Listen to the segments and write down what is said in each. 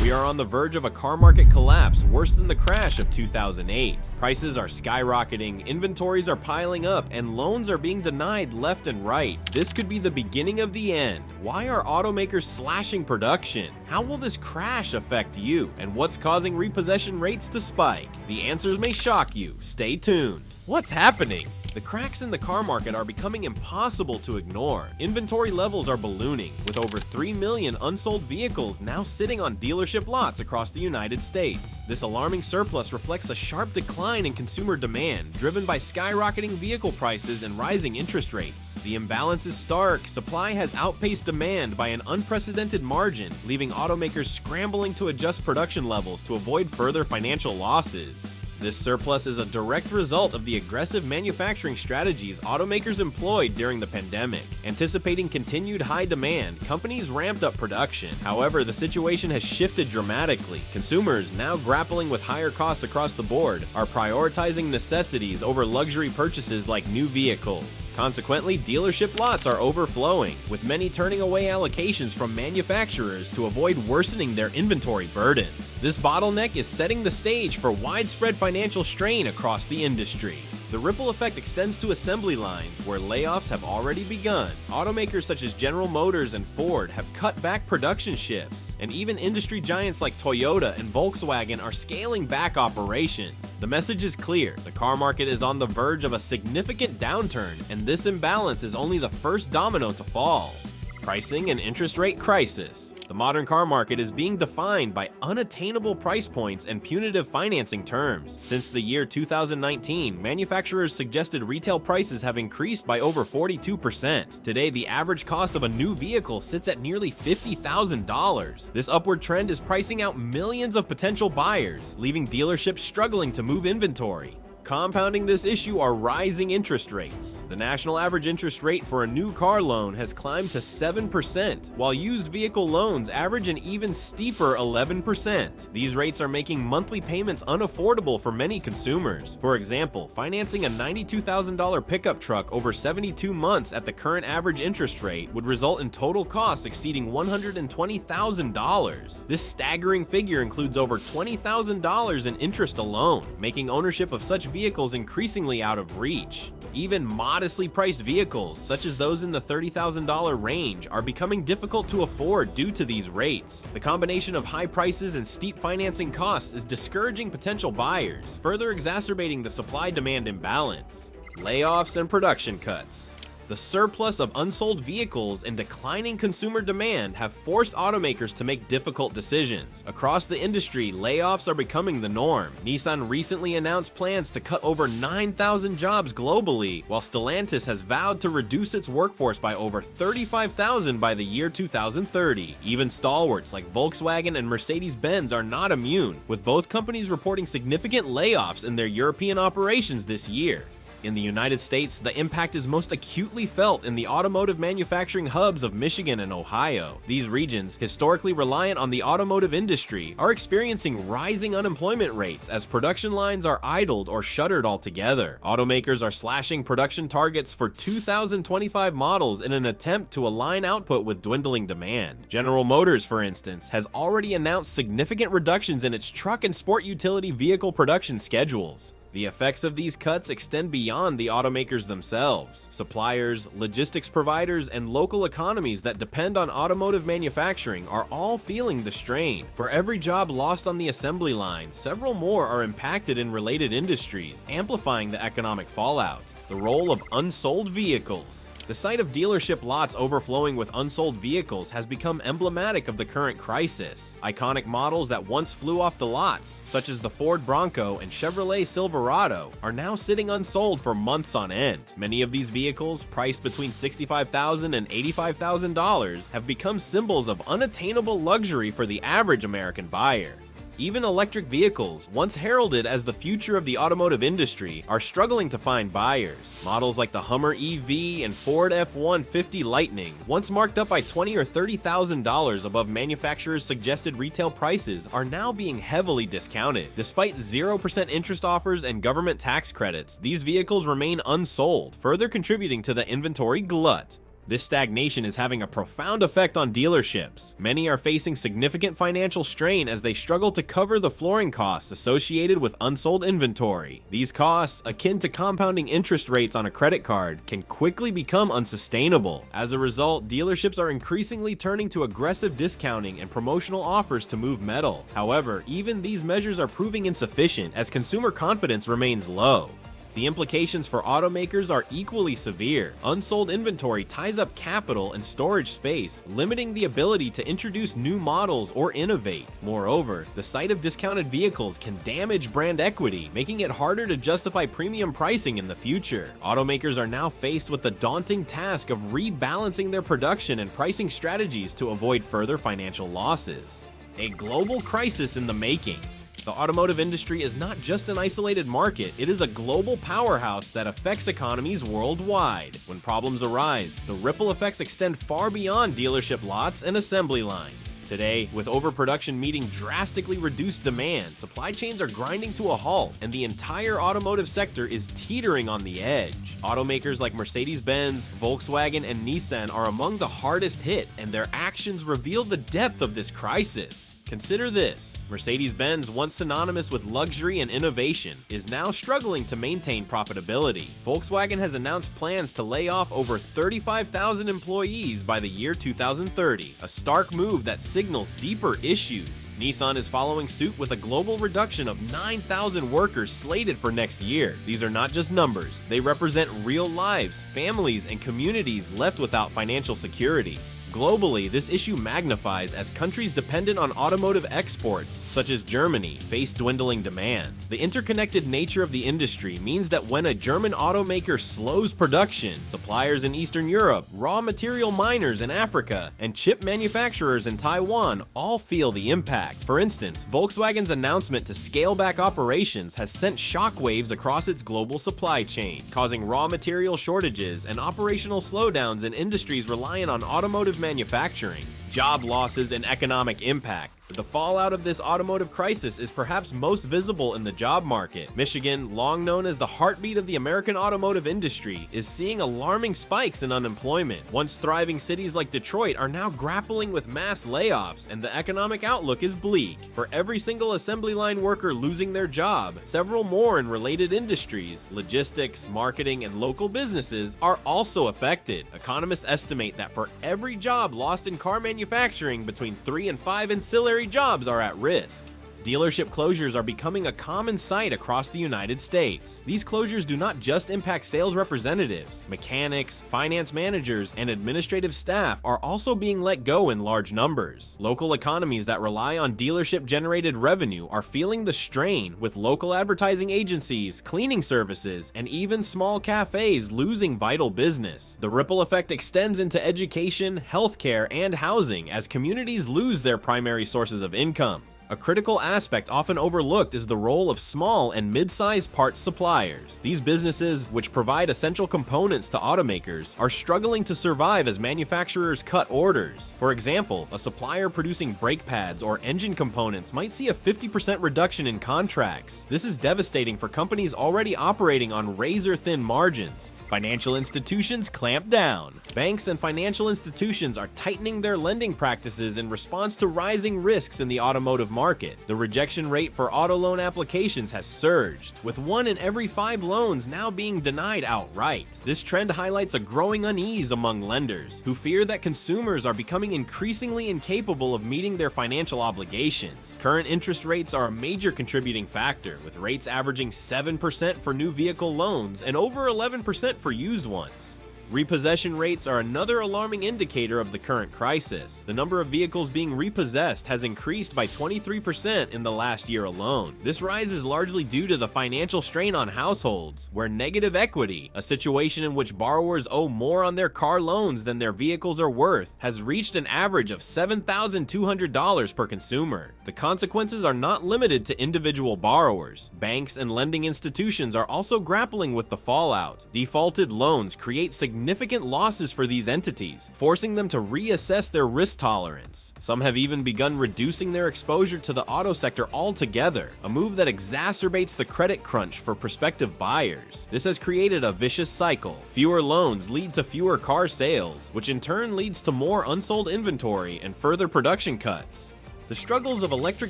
We are on the verge of a car market collapse worse than the crash of 2008. Prices are skyrocketing, inventories are piling up, and loans are being denied left and right. This could be the beginning of the end. Why are automakers slashing production? How will this crash affect you? And what's causing repossession rates to spike? The answers may shock you. Stay tuned. What's happening? The cracks in the car market are becoming impossible to ignore. Inventory levels are ballooning, with over 3 million unsold vehicles now sitting on dealership lots across the United States. This alarming surplus reflects a sharp decline in consumer demand, driven by skyrocketing vehicle prices and rising interest rates. The imbalance is stark. Supply has outpaced demand by an unprecedented margin, leaving automakers scrambling to adjust production levels to avoid further financial losses. This surplus is a direct result of the aggressive manufacturing strategies automakers employed during the pandemic. Anticipating continued high demand, companies ramped up production. However, the situation has shifted dramatically. Consumers, now grappling with higher costs across the board, are prioritizing necessities over luxury purchases like new vehicles. Consequently, dealership lots are overflowing, with many turning away allocations from manufacturers to avoid worsening their inventory burdens. This bottleneck is setting the stage for widespread financial strain across the industry. The ripple effect extends to assembly lines, where layoffs have already begun. Automakers such as General Motors and Ford have cut back production shifts, and even industry giants like Toyota and Volkswagen are scaling back operations. The message is clear: the car market is on the verge of a significant downturn, and this imbalance is only the first domino to fall. Pricing and interest rate crisis. The modern car market is being defined by unattainable price points and punitive financing terms. Since the year 2019, manufacturers suggested retail prices have increased by over 42%. Today, the average cost of a new vehicle sits at nearly $50,000. This upward trend is pricing out millions of potential buyers, leaving dealerships struggling to move inventory. Compounding this issue are rising interest rates. The national average interest rate for a new car loan has climbed to 7%, while used vehicle loans average an even steeper 11%. These rates are making monthly payments unaffordable for many consumers. For example, financing a $92,000 pickup truck over 72 months at the current average interest rate would result in total costs exceeding $120,000. This staggering figure includes over $20,000 in interest alone, making ownership of such vehicles increasingly out of reach. Even modestly priced vehicles, such as those in the $30,000 range, are becoming difficult to afford due to these rates. The combination of high prices and steep financing costs is discouraging potential buyers, further exacerbating the supply-demand imbalance. Layoffs and production cuts. The surplus of unsold vehicles and declining consumer demand have forced automakers to make difficult decisions. Across the industry, layoffs are becoming the norm. Nissan recently announced plans to cut over 9,000 jobs globally, while Stellantis has vowed to reduce its workforce by over 35,000 by the year 2030. Even stalwarts like Volkswagen and Mercedes-Benz are not immune, with both companies reporting significant layoffs in their European operations this year. In the United States, the impact is most acutely felt in the automotive manufacturing hubs of Michigan and Ohio. These regions, historically reliant on the automotive industry, are experiencing rising unemployment rates as production lines are idled or shuttered altogether. Automakers are slashing production targets for 2025 models in an attempt to align output with dwindling demand. General Motors, for instance, has already announced significant reductions in its truck and sport utility vehicle production schedules. The effects of these cuts extend beyond the automakers themselves. Suppliers, logistics providers, and local economies that depend on automotive manufacturing are all feeling the strain. For every job lost on the assembly line, several more are impacted in related industries, amplifying the economic fallout. The role of unsold vehicles. The sight of dealership lots overflowing with unsold vehicles has become emblematic of the current crisis. Iconic models that once flew off the lots, such as the Ford Bronco and Chevrolet Silverado, are now sitting unsold for months on end. Many of these vehicles, priced between $65,000 and $85,000, have become symbols of unattainable luxury for the average American buyer. Even electric vehicles, once heralded as the future of the automotive industry, are struggling to find buyers. Models like the Hummer EV and Ford F-150 Lightning, once marked up by $20,000 or $30,000 above manufacturers' suggested retail prices, are now being heavily discounted. Despite 0% interest offers and government tax credits, these vehicles remain unsold, further contributing to the inventory glut. This stagnation is having a profound effect on dealerships. Many are facing significant financial strain as they struggle to cover the flooring costs associated with unsold inventory. These costs, akin to compounding interest rates on a credit card, can quickly become unsustainable. As a result, dealerships are increasingly turning to aggressive discounting and promotional offers to move metal. However, even these measures are proving insufficient as consumer confidence remains low. The implications for automakers are equally severe. Unsold inventory ties up capital and storage space, limiting the ability to introduce new models or innovate. Moreover, the sight of discounted vehicles can damage brand equity, making it harder to justify premium pricing in the future. Automakers are now faced with the daunting task of rebalancing their production and pricing strategies to avoid further financial losses. A global crisis in the making. The automotive industry is not just an isolated market, it is a global powerhouse that affects economies worldwide. When problems arise, the ripple effects extend far beyond dealership lots and assembly lines. Today, with overproduction meeting drastically reduced demand, supply chains are grinding to a halt, and the entire automotive sector is teetering on the edge. Automakers like Mercedes-Benz, Volkswagen, and Nissan are among the hardest hit, and their actions reveal the depth of this crisis. Consider this. Mercedes-Benz, once synonymous with luxury and innovation, is now struggling to maintain profitability. Volkswagen has announced plans to lay off over 35,000 employees by the year 2030, a stark move that signals deeper issues. Nissan is following suit with a global reduction of 9,000 workers slated for next year. These are not just numbers, they represent real lives, families, and communities left without financial security. Globally, this issue magnifies as countries dependent on automotive exports, such as Germany, face dwindling demand. The interconnected nature of the industry means that when a German automaker slows production, suppliers in Eastern Europe, raw material miners in Africa, and chip manufacturers in Taiwan all feel the impact. For instance, Volkswagen's announcement to scale back operations has sent shockwaves across its global supply chain, causing raw material shortages and operational slowdowns in industries reliant on automotive manufacturing. Job losses and economic impact. The fallout of this automotive crisis is perhaps most visible in the job market. Michigan, long known as the heartbeat of the American automotive industry, is seeing alarming spikes in unemployment. Once thriving cities like Detroit are now grappling with mass layoffs, and the economic outlook is bleak. For every single assembly line worker losing their job, several more in related industries, logistics, marketing, and local businesses are also affected. Economists estimate that for every job lost in car manufacturing, between 3 and 5 ancillary jobs are at risk. Dealership closures are becoming a common sight across the United States. These closures do not just impact sales representatives. Mechanics, finance managers, and administrative staff are also being let go in large numbers. Local economies that rely on dealership-generated revenue are feeling the strain, with local advertising agencies, cleaning services, and even small cafes losing vital business. The ripple effect extends into education, healthcare, and housing as communities lose their primary sources of income. A critical aspect often overlooked is the role of small and mid-sized parts suppliers. These businesses, which provide essential components to automakers, are struggling to survive as manufacturers cut orders. For example, a supplier producing brake pads or engine components might see a 50% reduction in contracts. This is devastating for companies already operating on razor-thin margins. Financial institutions clamp down. Banks and financial institutions are tightening their lending practices in response to rising risks in the automotive market. The rejection rate for auto loan applications has surged, with 1 in every 5 loans now being denied outright. This trend highlights a growing unease among lenders, who fear that consumers are becoming increasingly incapable of meeting their financial obligations. Current interest rates are a major contributing factor, with rates averaging 7% for new vehicle loans and over 11% for used ones. Repossession rates are another alarming indicator of the current crisis. The number of vehicles being repossessed has increased by 23% in the last year alone. This rise is largely due to the financial strain on households, where negative equity, a situation in which borrowers owe more on their car loans than their vehicles are worth, has reached an average of $7,200 per consumer. The consequences are not limited to individual borrowers. Banks and lending institutions are also grappling with the fallout. Defaulted loans create significant significant losses for these entities, forcing them to reassess their risk tolerance. Some have even begun reducing their exposure to the auto sector altogether, a move that exacerbates the credit crunch for prospective buyers. This has created a vicious cycle. Fewer loans lead to fewer car sales, which in turn leads to more unsold inventory and further production cuts. The struggles of electric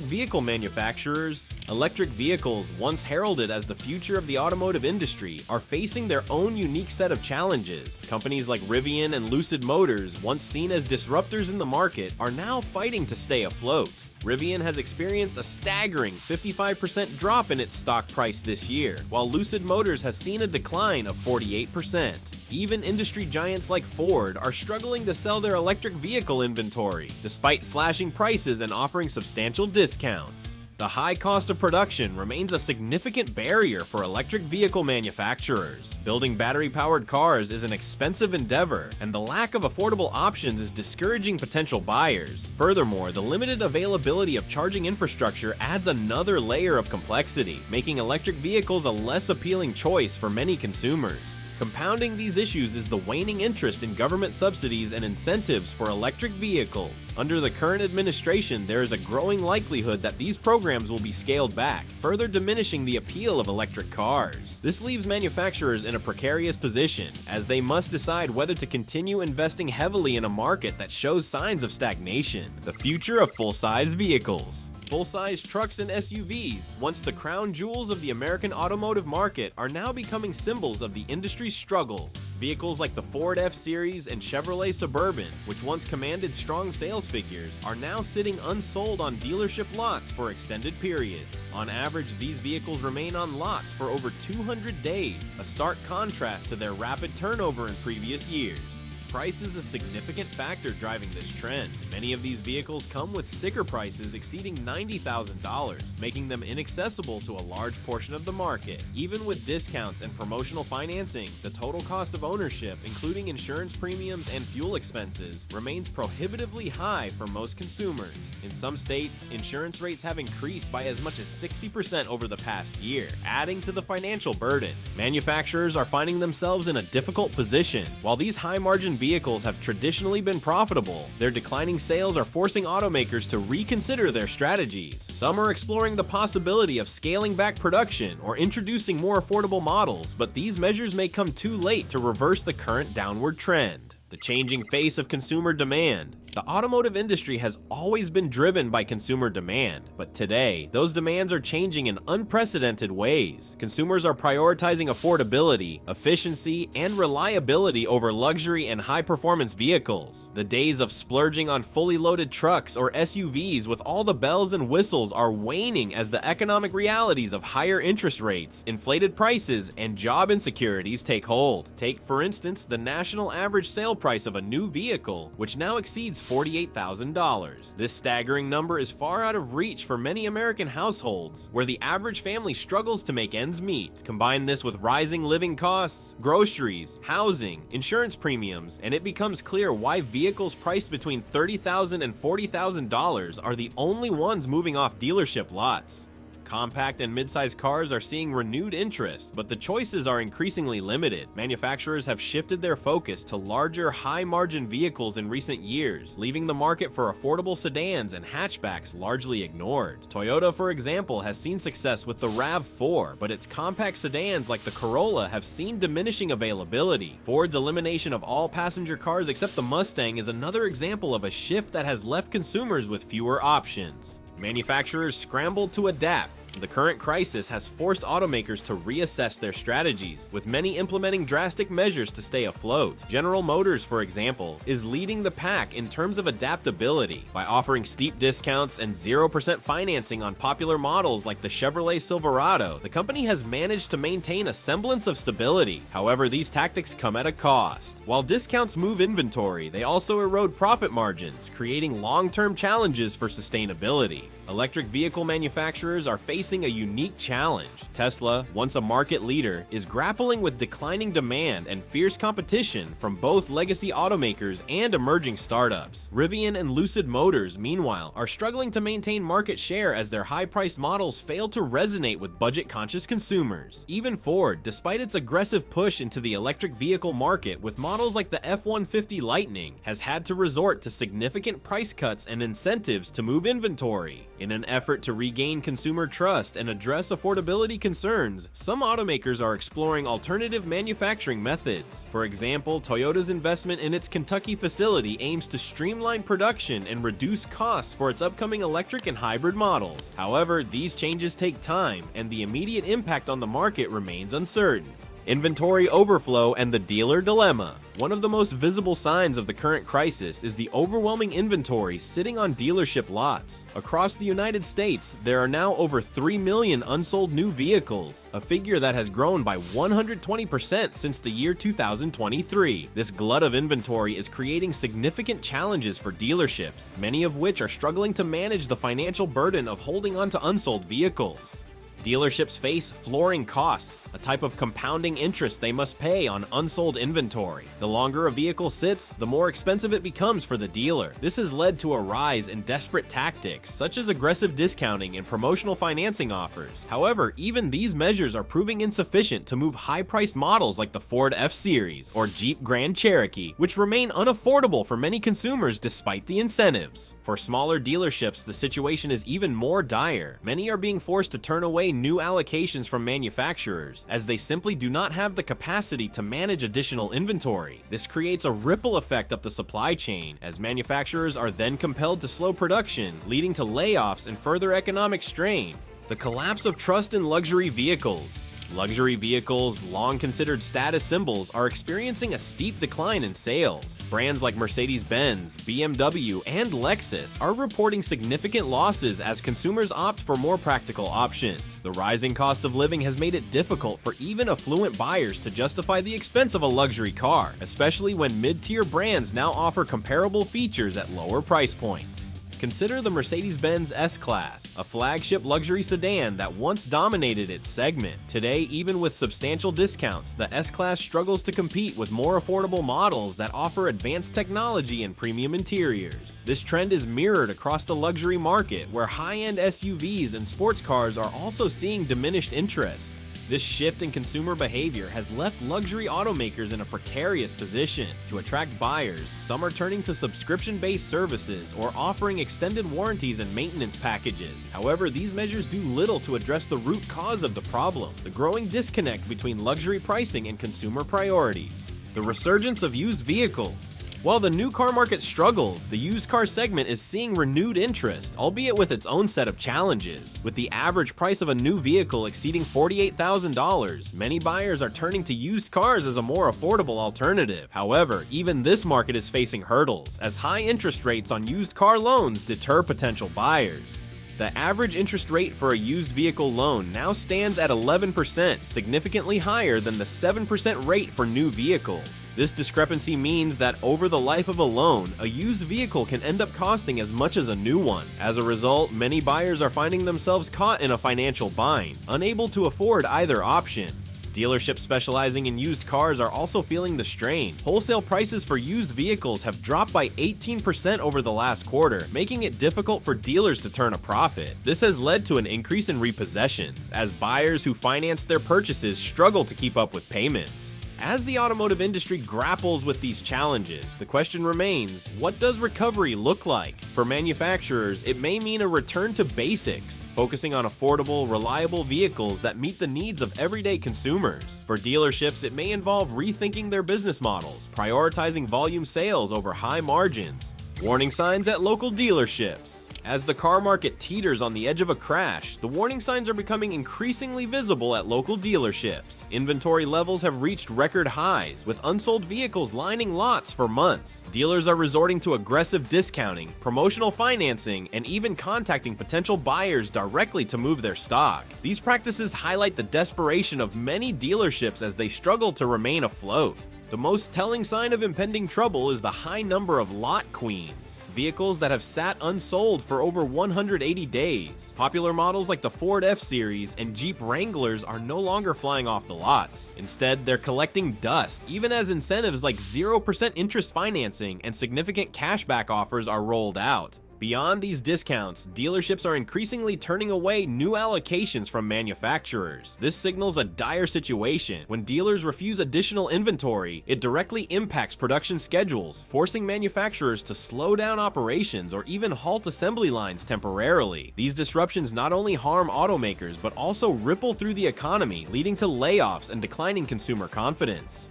vehicle manufacturers. Electric vehicles, once heralded as the future of the automotive industry, are facing their own unique set of challenges. Companies like Rivian and Lucid Motors, once seen as disruptors in the market, are now fighting to stay afloat. Rivian has experienced a staggering 55% drop in its stock price this year, while Lucid Motors has seen a decline of 48%. Even industry giants like Ford are struggling to sell their electric vehicle inventory, despite slashing prices and offering substantial discounts. The high cost of production remains a significant barrier for electric vehicle manufacturers. Building battery-powered cars is an expensive endeavor, and the lack of affordable options is discouraging potential buyers. Furthermore, the limited availability of charging infrastructure adds another layer of complexity, making electric vehicles a less appealing choice for many consumers. Compounding these issues is the waning interest in government subsidies and incentives for electric vehicles. Under the current administration, there is a growing likelihood that these programs will be scaled back, further diminishing the appeal of electric cars. This leaves manufacturers in a precarious position, as they must decide whether to continue investing heavily in a market that shows signs of stagnation. The future of full-size vehicles. Full-size trucks and SUVs, once the crown jewels of the American automotive market, are now becoming symbols of the industry's struggles. Vehicles like the Ford F-Series and Chevrolet Suburban, which once commanded strong sales figures, are now sitting unsold on dealership lots for extended periods. On average, these vehicles remain on lots for over 200 days, a stark contrast to their rapid turnover in previous years. Price is a significant factor driving this trend. Many of these vehicles come with sticker prices exceeding $90,000, making them inaccessible to a large portion of the market. Even with discounts and promotional financing, the total cost of ownership, including insurance premiums and fuel expenses, remains prohibitively high for most consumers. In some states, insurance rates have increased by as much as 60% over the past year, adding to the financial burden. Manufacturers are finding themselves in a difficult position. While these high-margin vehicles have traditionally been profitable, their declining sales are forcing automakers to reconsider their strategies. Some are exploring the possibility of scaling back production or introducing more affordable models, but these measures may come too late to reverse the current downward trend. The changing face of consumer demand. The automotive industry has always been driven by consumer demand, but today, those demands are changing in unprecedented ways. Consumers are prioritizing affordability, efficiency, and reliability over luxury and high-performance vehicles. The days of splurging on fully loaded trucks or SUVs with all the bells and whistles are waning as the economic realities of higher interest rates, inflated prices, and job insecurities take hold. Take, for instance, the national average sale price of a new vehicle, which now exceeds $48,000. This staggering number is far out of reach for many American households, where the average family struggles to make ends meet. Combine this with rising living costs, groceries, housing, insurance premiums, and it becomes clear why vehicles priced between $30,000 and $40,000 are the only ones moving off dealership lots. Compact and mid-sized cars are seeing renewed interest, but the choices are increasingly limited. Manufacturers have shifted their focus to larger, high-margin vehicles in recent years, leaving the market for affordable sedans and hatchbacks largely ignored. Toyota, for example, has seen success with the RAV4, but its compact sedans like the Corolla have seen diminishing availability. Ford's elimination of all passenger cars except the Mustang is another example of a shift that has left consumers with fewer options. Manufacturers scrambled to adapt. The current crisis has forced automakers to reassess their strategies, with many implementing drastic measures to stay afloat. General Motors, for example, is leading the pack in terms of adaptability. By offering steep discounts and 0% financing on popular models like the Chevrolet Silverado, the company has managed to maintain a semblance of stability. However, these tactics come at a cost. While discounts move inventory, they also erode profit margins, creating long-term challenges for sustainability. Electric vehicle manufacturers are facing facing a unique challenge. Tesla, once a market leader, is grappling with declining demand and fierce competition from both legacy automakers and emerging startups. Rivian and Lucid Motors, meanwhile, are struggling to maintain market share as their high-priced models fail to resonate with budget-conscious consumers. Even Ford, despite its aggressive push into the electric vehicle market with models like the F-150 Lightning, has had to resort to significant price cuts and incentives to move inventory. In an effort to regain consumer trust and address affordability concerns, some automakers are exploring alternative manufacturing methods. For example, Toyota's investment in its Kentucky facility aims to streamline production and reduce costs for its upcoming electric and hybrid models. However, these changes take time, and the immediate impact on the market remains uncertain. Inventory overflow and the dealer dilemma. One of the most visible signs of the current crisis is the overwhelming inventory sitting on dealership lots. Across the United States, there are now over 3 million unsold new vehicles, a figure that has grown by 120% since the year 2023. This glut of inventory is creating significant challenges for dealerships, many of which are struggling to manage the financial burden of holding on to unsold vehicles. Dealerships face flooring costs, a type of compounding interest they must pay on unsold inventory. The longer a vehicle sits, the more expensive it becomes for the dealer. This has led to a rise in desperate tactics, such as aggressive discounting and promotional financing offers. However, even these measures are proving insufficient to move high-priced models like the Ford F-Series or Jeep Grand Cherokee, which remain unaffordable for many consumers despite the incentives. For smaller dealerships, the situation is even more dire. Many are being forced to turn away new allocations from manufacturers, as they simply do not have the capacity to manage additional inventory. This creates a ripple effect up the supply chain, as manufacturers are then compelled to slow production, leading to layoffs and further economic strain. The collapse of trust in luxury vehicles. Luxury vehicles, long considered status symbols, are experiencing a steep decline in sales. Brands like Mercedes-Benz, BMW, and Lexus are reporting significant losses as consumers opt for more practical options. The rising cost of living has made it difficult for even affluent buyers to justify the expense of a luxury car, especially when mid-tier brands now offer comparable features at lower price points. Consider the Mercedes-Benz S-Class, a flagship luxury sedan that once dominated its segment. Today, even with substantial discounts, the S-Class struggles to compete with more affordable models that offer advanced technology and premium interiors. This trend is mirrored across the luxury market, where high-end SUVs and sports cars are also seeing diminished interest. This shift in consumer behavior has left luxury automakers in a precarious position. To attract buyers, some are turning to subscription-based services or offering extended warranties and maintenance packages. However, these measures do little to address the root cause of the problem: the growing disconnect between luxury pricing and consumer priorities. The resurgence of used vehicles. While the new car market struggles, the used car segment is seeing renewed interest, albeit with its own set of challenges. With the average price of a new vehicle exceeding $48,000, many buyers are turning to used cars as a more affordable alternative. However, even this market is facing hurdles, as high interest rates on used car loans deter potential buyers. The average interest rate for a used vehicle loan now stands at 11%, significantly higher than the 7% rate for new vehicles. This discrepancy means that over the life of a loan, a used vehicle can end up costing as much as a new one. As a result, many buyers are finding themselves caught in a financial bind, unable to afford either option. Dealerships specializing in used cars are also feeling the strain. Wholesale prices for used vehicles have dropped by 18% over the last quarter, making it difficult for dealers to turn a profit. This has led to an increase in repossessions, as buyers who financed their purchases struggle to keep up with payments. As the automotive industry grapples with these challenges, the question remains, what does recovery look like? For manufacturers, it may mean a return to basics, focusing on affordable, reliable vehicles that meet the needs of everyday consumers. For dealerships, it may involve rethinking their business models, prioritizing volume sales over high margins. Warning signs at local dealerships. As the car market teeters on the edge of a crash, the warning signs are becoming increasingly visible at local dealerships. Inventory levels have reached record highs, with unsold vehicles lining lots for months. Dealers are resorting to aggressive discounting, promotional financing, and even contacting potential buyers directly to move their stock. These practices highlight the desperation of many dealerships as they struggle to remain afloat. The most telling sign of impending trouble is the high number of lot queens, vehicles that have sat unsold for over 180 days. Popular models like the Ford F-Series and Jeep Wranglers are no longer flying off the lots. Instead, they're collecting dust, even as incentives like 0% interest financing and significant cashback offers are rolled out. Beyond these discounts, dealerships are increasingly turning away new allocations from manufacturers. This signals a dire situation. When dealers refuse additional inventory, it directly impacts production schedules, forcing manufacturers to slow down operations or even halt assembly lines temporarily. These disruptions not only harm automakers, but also ripple through the economy, leading to layoffs and declining consumer confidence.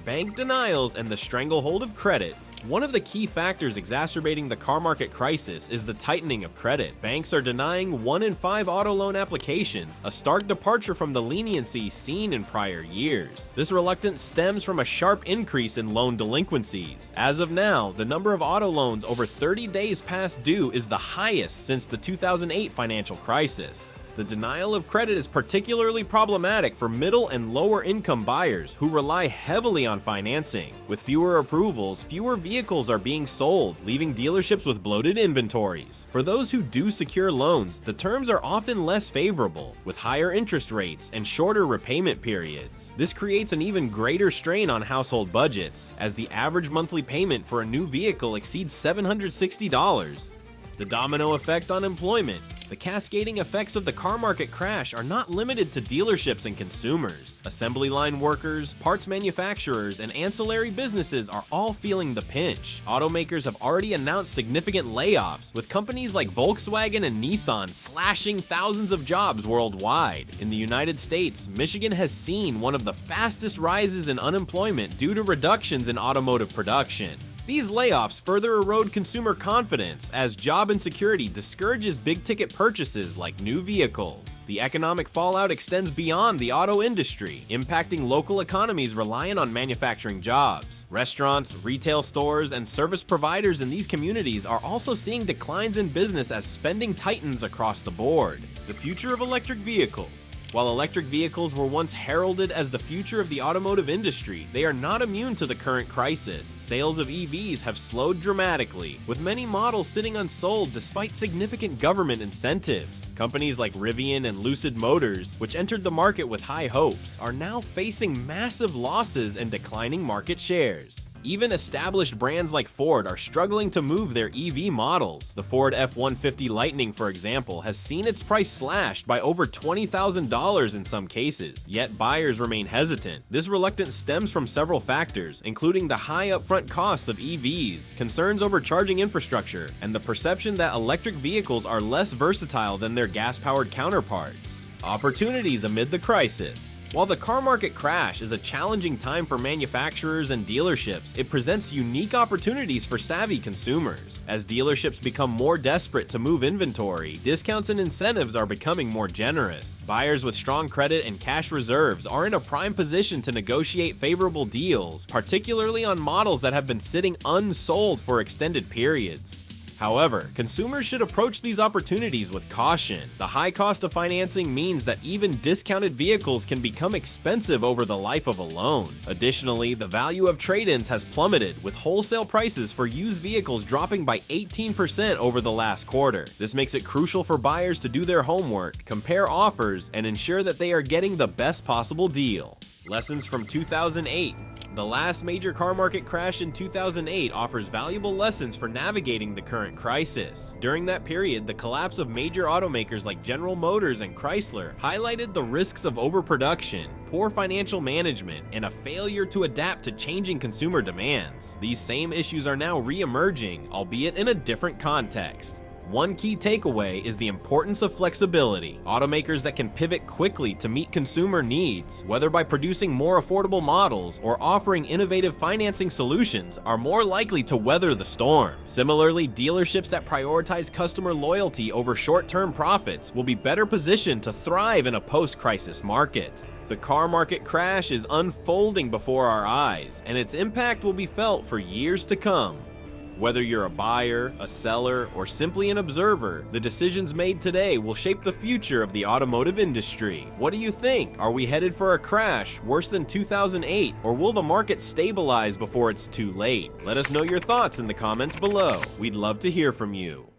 Bank denials and the stranglehold of credit. One of the key factors exacerbating the car market crisis is the tightening of credit. Banks are denying 1 in 5 auto loan applications, a stark departure from the leniency seen in prior years. This reluctance stems from a sharp increase in loan delinquencies. As of now, the number of auto loans over 30 days past due is the highest since the 2008 financial crisis. The denial of credit is particularly problematic for middle and lower income buyers who rely heavily on financing. With fewer approvals, fewer vehicles are being sold, leaving dealerships with bloated inventories. For those who do secure loans, the terms are often less favorable, with higher interest rates and shorter repayment periods. This creates an even greater strain on household budgets, as the average monthly payment for a new vehicle exceeds $760. The domino effect on employment. The cascading effects of the car market crash are not limited to dealerships and consumers. Assembly line workers, parts manufacturers, and ancillary businesses are all feeling the pinch. Automakers have already announced significant layoffs, with companies like Volkswagen and Nissan slashing thousands of jobs worldwide. In the United States, Michigan has seen one of the fastest rises in unemployment due to reductions in automotive production. These layoffs further erode consumer confidence as job insecurity discourages big-ticket purchases like new vehicles. The economic fallout extends beyond the auto industry, impacting local economies reliant on manufacturing jobs. Restaurants, retail stores, and service providers in these communities are also seeing declines in business as spending tightens across the board. The future of electric vehicles. While electric vehicles were once heralded as the future of the automotive industry, they are not immune to the current crisis. Sales of EVs have slowed dramatically, with many models sitting unsold despite significant government incentives. Companies like Rivian and Lucid Motors, which entered the market with high hopes, are now facing massive losses and declining market shares. Even established brands like Ford are struggling to move their EV models. The Ford F-150 Lightning, for example, has seen its price slashed by over $20,000 in some cases, yet buyers remain hesitant. This reluctance stems from several factors, including the high upfront costs of EVs, concerns over charging infrastructure, and the perception that electric vehicles are less versatile than their gas-powered counterparts. Opportunities amid the crisis. While the car market crash is a challenging time for manufacturers and dealerships, it presents unique opportunities for savvy consumers. As dealerships become more desperate to move inventory, discounts and incentives are becoming more generous. Buyers with strong credit and cash reserves are in a prime position to negotiate favorable deals, particularly on models that have been sitting unsold for extended periods. However, consumers should approach these opportunities with caution. The high cost of financing means that even discounted vehicles can become expensive over the life of a loan. Additionally, the value of trade-ins has plummeted, with wholesale prices for used vehicles dropping by 18% over the last quarter. This makes it crucial for buyers to do their homework, compare offers, and ensure that they are getting the best possible deal. Lessons from 2008. The last major car market crash in 2008 offers valuable lessons for navigating the current crisis. During that period, the collapse of major automakers like General Motors and Chrysler highlighted the risks of overproduction, poor financial management, and a failure to adapt to changing consumer demands. These same issues are now re-emerging, albeit in a different context. One key takeaway is the importance of flexibility. Automakers that can pivot quickly to meet consumer needs, whether by producing more affordable models or offering innovative financing solutions, are more likely to weather the storm. Similarly, dealerships that prioritize customer loyalty over short-term profits will be better positioned to thrive in a post-crisis market. The car market crash is unfolding before our eyes, and its impact will be felt for years to come. Whether you're a buyer, a seller, or simply an observer, the decisions made today will shape the future of the automotive industry. What do you think? Are we headed for a crash worse than 2008, or will the market stabilize before it's too late? Let us know your thoughts in the comments below. We'd love to hear from you.